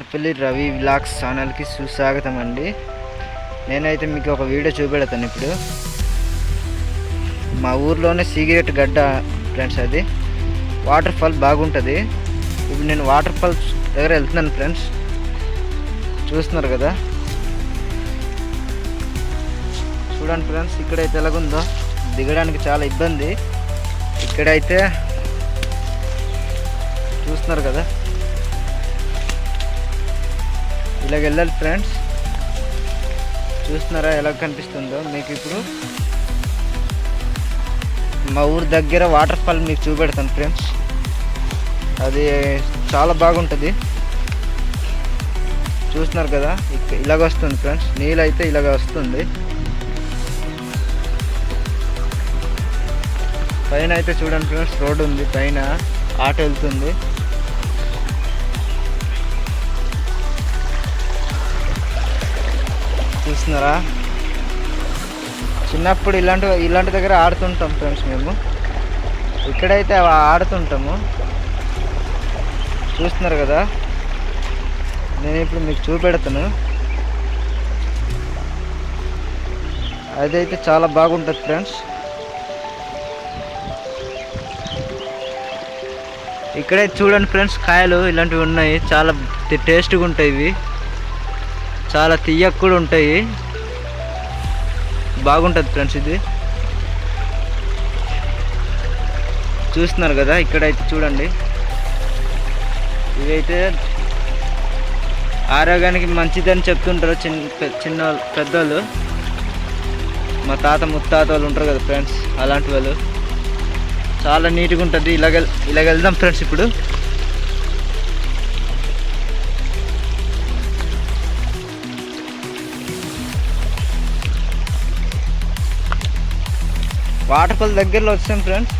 Kothapalli Ravi vlogs ఛానల్కి సుస్వాగతం అండి. నేనైతే మీకు ఒక వీడియో చూపెడతాను ఇప్పుడు. మా ఊర్లోనే సిగరెట్ గడ్డ ఫ్రెండ్స్, అది వాటర్ ఫాల్ బాగుంటుంది. ఇప్పుడు నేను వాటర్ ఫాల్ దగ్గర వెళ్తున్నాను ఫ్రెండ్స్, చూస్తున్నారు కదా. చూడండి ఫ్రెండ్స్, ఇక్కడైతే ఎలాగుందో, దిగడానికి చాలా ఇబ్బంది. ఇక్కడైతే చూస్తున్నారు కదా, ఇలాగ వెళ్ళాలి ఫ్రెండ్స్. చూస్తున్నారా ఎలా కనిపిస్తుందో మీకు. ఇప్పుడు మా ఊరు దగ్గర వాటర్ ఫాల్ మీకు చూపెడతాను ఫ్రెండ్స్. అది చాలా బాగుంటుంది. చూస్తున్నారు కదా, ఇలాగ వస్తుంది ఫ్రెండ్స్, నీళ్ళు అయితే ఇలాగ వస్తుంది. పైన అయితే చూడండి ఫ్రెండ్స్, రోడ్డు ఉంది, పైన ఆటో వెళ్తుంది. చూస్తున్నారా, చిన్నప్పుడు ఇలాంటి దగ్గర ఆడుతుంటాం ఫ్రెండ్స్ మేము. ఇక్కడైతే ఆడుతుంటాము. చూస్తున్నారు కదా, నేను ఇప్పుడు మీకు చూపెడతాను. అదైతే చాలా బాగుంటుంది ఫ్రెండ్స్. ఇక్కడే చూడండి ఫ్రెండ్స్, కాయలు ఇలాంటివి ఉన్నాయి, చాలా టేస్ట్గా ఉంటాయి. ఇవి చాలా తీయగా కూడా ఉంటాయి, బాగుంటుంది ఫ్రెండ్స్. ఇది చూస్తున్నారు కదా, ఇక్కడైతే చూడండి, ఇవైతే ఆరోగ్యానికి మంచిదని చెప్తుంటారు చిన్న పెద్దోళ్ళు. మా తాత ముత్తాత వాళ్ళు ఉంటారు కదా ఫ్రెండ్స్, అలాంటి వాళ్ళు. చాలా నీట్గా ఉంటుంది. ఇలాగ వెళ్దాం ఫ్రెండ్స్. ఇప్పుడు వాటర్ ఫాల్ దగ్గరలో వచ్చాం ఫ్రెండ్స్.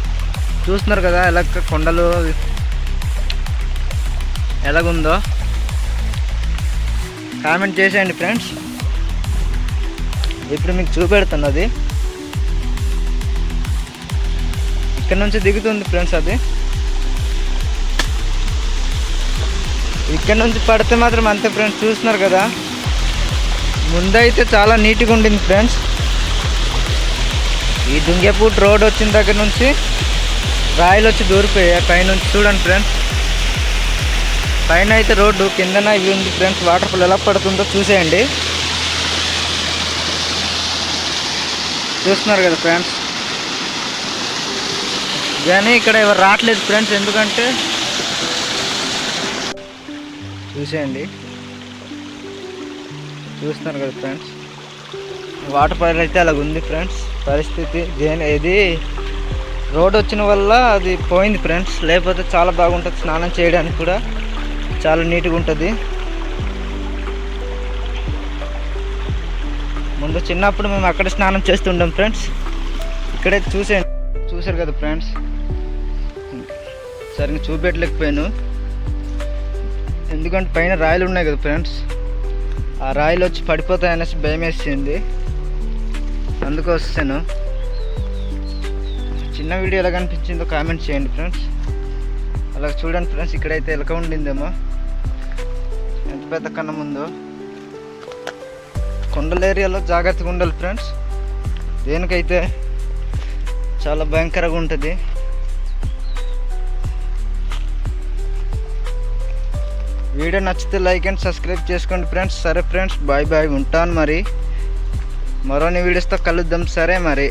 చూస్తున్నారు కదా కొండలు ఎలాగుందో, కామెంట్ చేసేయండి ఫ్రెండ్స్. ఇప్పుడు మీకు చూపెడుతుంది. అది ఇక్కడ నుంచి దిగుతుంది ఫ్రెండ్స్. అది ఇక్కడ నుంచి పడితే మాత్రం అంతే ఫ్రెండ్స్. చూస్తున్నారు కదా, ముందైతే చాలా నీట్గా ఉండింది ఫ్రెండ్స్. ఈ దుంగేపూట్ రోడ్ వచ్చిన దగ్గర నుంచి రాయిలు వచ్చి దూరిపోయాయి పైనుంచి. చూడండి ఫ్రెండ్స్, పైన అయితే రోడ్డు, కిందన ఇవి ఉంది ఫ్రెండ్స్. వాటర్ ఫాల్ ఎలా పడుతుందో చూసేయండి. చూస్తున్నారు కదా ఫ్రెండ్స్, కానీ ఇక్కడ ఎవరు రావట్లేదు ఫ్రెండ్స్. ఎందుకంటే చూసేయండి, చూస్తున్నారు కదా ఫ్రెండ్స్, వాటర్ ఫాల్ అయితే అలాగ ఉంది ఫ్రెండ్స్ పరిస్థితి. ఇది రోడ్ వచ్చిన వల్ల అది పోయింది ఫ్రెండ్స్, లేకపోతే చాలా బాగుంటుంది. స్నానం చేయడానికి కూడా చాలా నీట్గా ఉంటుంది. ముందు చిన్నప్పుడు మేము అక్కడ స్నానం చేస్తుంటాం ఫ్రెండ్స్. ఇక్కడే చూసారు కదా ఫ్రెండ్స్, సరిగ్గా చూపెట్టలేకపోయాను ఎందుకంటే పైన రాయిలు ఉన్నాయి కదా ఫ్రెండ్స్. ఆ రాయిలు వచ్చి పడిపోతాయనేసి భయం వేసింది, అందుకు వస్తాను. చిన్న వీడియో ఎలా కనిపించిందో కామెంట్ చేయండి ఫ్రెండ్స్. అలా చూడండి ఫ్రెండ్స్, ఇక్కడైతే ఎలక ఉండిందేమో, ఎంత పెద్ద కన్నం ఉందో. కొండల ఏరియాలో జాగ్రత్తగా ఉండాలి ఫ్రెండ్స్, దేనికైతే చాలా భయంకరంగా ఉంటుంది. వీడియో నచ్చితే లైక్ అండ్ సబ్స్క్రైబ్ చేసుకోండి ఫ్రెండ్స్. సరే ఫ్రెండ్స్, బాయ్ బాయ్, ఉంటాను మరి. మరోని వీడియోస్తో కలుద్దాం. సరే మరి.